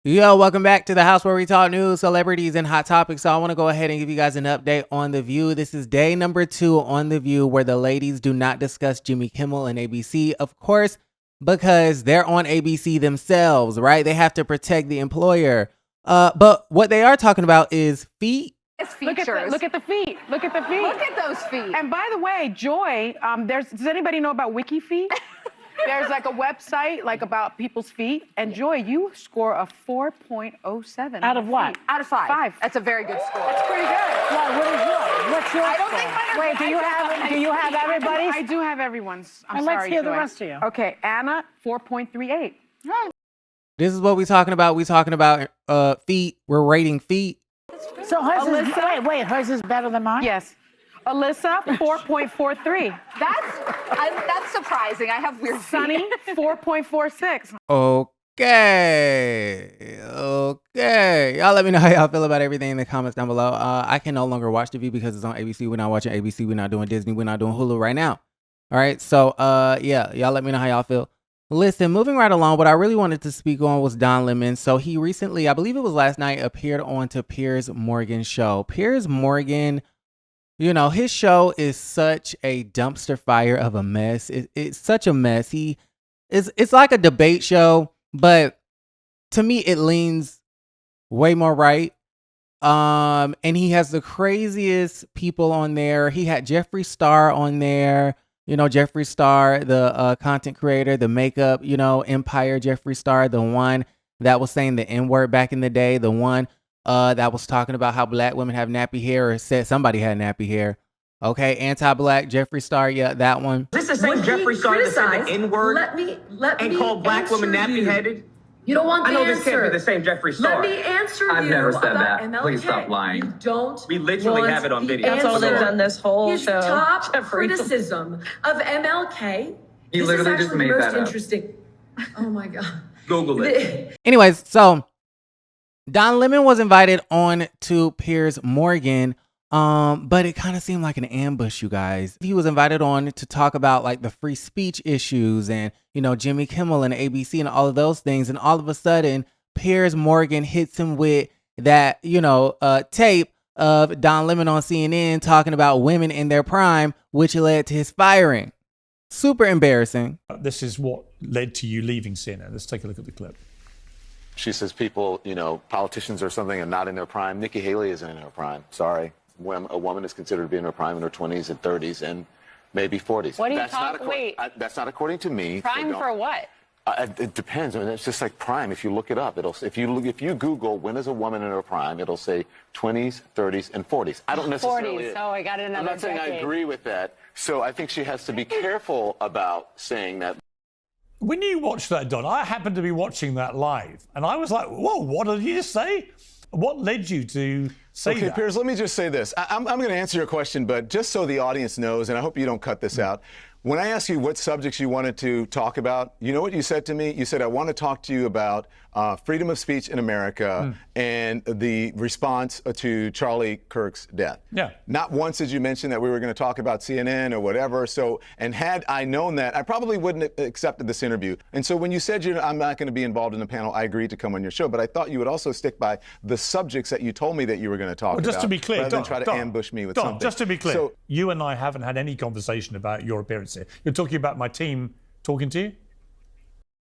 Yo, welcome back to the house where we talk news, celebrities, and hot topics. So I want to go ahead and give you guys an update on The View. This is day number 2 on The View, where the ladies do not discuss Jimmy Kimmel and ABC, of course, because they're on ABC themselves, right? They have to protect the employer. But what they are talking about is feet. Look at the feet. Look at the feet. Look at those feet. And by the way, Joy, does anybody know about Wiki Feet? There's like a website like about people's feet. And Joy, you score a 4.07. Out of what? Out of 5. 5. That's a very good score. That's pretty good. What is yours? What's your I don't score? think mine are Wait, do you have everybody's? I do have everyone's. I'm And sorry, let's hear the Joy. rest of you. Okay, Anna, 4.38. This is what we're talking about. We're talking about feet. We're rating feet. So hers is, Alyssa? wait, hers is better than mine? Yes. Alyssa, 4.43. That's surprising. I have weird Sunny, 4.46. Okay. Y'all let me know how y'all feel about everything in the comments down below. I can no longer watch The View because it's on ABC. We're not watching ABC. We're not doing Disney. We're not doing Hulu right now. All right. So, yeah, y'all let me know how y'all feel. Listen, moving right along, what I really wanted to speak on was Don Lemon. So he recently, I believe it was last night, appeared on to Piers Morgan's show. Piers Morgan, you know, his show is such a dumpster fire of a mess. It's such a mess. It's like a debate show, but to me, it leans way more right. And he has the craziest people on there. He had Jeffree Star on there. You know, Jeffree Star, the content creator, the makeup, you know, empire Jeffree Star, the one that was saying the N-word back in the day, the one that was talking about how black women have nappy hair, or said somebody had nappy hair. Okay, anti-black Jeffree Star, yeah, that one. Is this the same Jeffree Star that said the N-word and called black women nappy-headed? You don't want the I know answer. this can't be the same Jeffree Star. Let me answer I've you never said about that. MLK. Please stop lying. You don't. We literally want have it on the video. That's all they've answer. done this whole His show. top Jeffree. criticism of MLK. He this literally is just actually made the that most up. interesting. Oh my God. Google it. Anyways, so Don Lemon was invited on to Piers Morgan, but it kind of seemed like an ambush, you guys. He was invited on to talk about like the free speech issues and, you know, Jimmy Kimmel and ABC and all of those things. And all of a sudden, Piers Morgan hits him with that, you know, tape of Don Lemon on CNN talking about women in their prime, which led to his firing. Super embarrassing. This is what led to you leaving CNN. Let's take a look at the clip. She says people, you know, politicians or something are not in their prime. Nikki Haley isn't in her prime. Sorry. When a woman is considered to be in her prime in her 20s and 30s and maybe 40s. What are you That's talking? Wait. That's not according to me. Prime for what? It depends. I mean, it's just like prime. If you look it up, it'll. If you Google when is a woman in her prime, it'll say 20s, 30s, and 40s. I don't necessarily. 40s. Oh, I got another I'm not saying decade. I agree with that. So I think she has to be careful about saying that. When you watched that, Don, I happened to be watching that live, and I was like, whoa, what did you just say? What led you to say Okay, that? Piers, let me just say this. I'm going to answer your question, but just so the audience knows, and I hope you don't cut this out, when I asked you what subjects you wanted to talk about, you know what you said to me? You said, I want to talk to you about freedom of speech in America and the response to Charlie Kirk's death. Yeah. Not once did you mention that we were going to talk about CNN or whatever. So, and had I known that, I probably wouldn't have accepted this interview. And so when you said I'm not going to be involved in the panel, I agreed to come on your show. But I thought you would also stick by the subjects that you told me that you were going to talk about. Just to be clear, rather than Don, try to Don, ambush me with Don, something. just to be clear, So, you and I haven't had any conversation about your appearance here. You're talking about my team talking to you?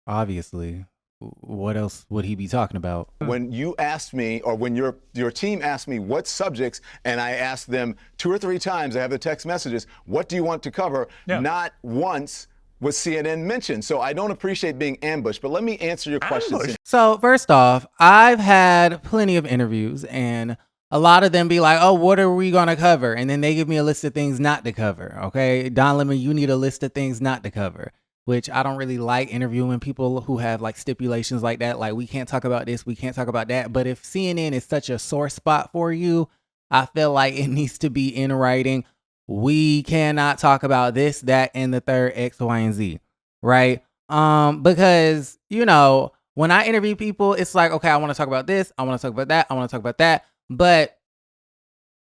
Obviously. What else would he be talking about? when you asked me, or when your team asked me what subjects, and I asked them 2 or 3 times, I have the text messages, what do you want to cover? Yeah. Not once was CNN mentioned. So I don't appreciate being ambushed, but let me answer your question. Ambush? So first off, I've had plenty of interviews and a lot of them be like, oh, what are we going to cover? And then they give me a list of things not to cover. Okay. Don Lemon, you need a list of things not to cover, which I don't really like interviewing people who have like stipulations like that. Like, we can't talk about this. We can't talk about that. But if CNN is such a sore spot for you, I feel like it needs to be in writing. We cannot talk about this, that, and the third X, Y, and Z. Right. Because, you know, when I interview people, it's like, okay, I want to talk about this. I want to talk about that. I want to talk about that. But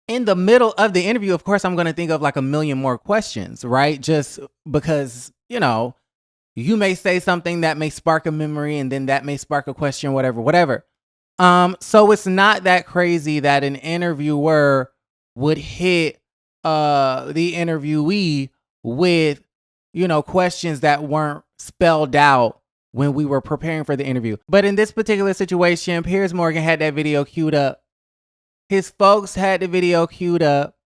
in the middle of the interview, of course, I'm going to think of like a million more questions, right? Just because, you know, you may say something that may spark a memory and then that may spark a question, whatever. So it's not that crazy that an interviewer would hit the interviewee with, you know, questions that weren't spelled out when we were preparing for the interview. But in this particular situation, Piers Morgan had that video queued up. His folks had the video queued up,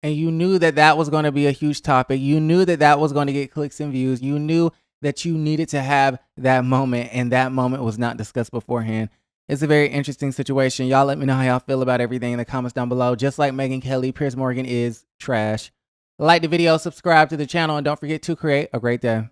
and you knew that that was going to be a huge topic. You knew that that was going to get clicks and views. You knew that you needed to have that moment, and that moment was not discussed beforehand. It's a very interesting situation. Y'all let me know how y'all feel about everything in the comments down below. Just like Megyn Kelly, Piers Morgan is trash. Like the video, subscribe to the channel, and don't forget to create a great day.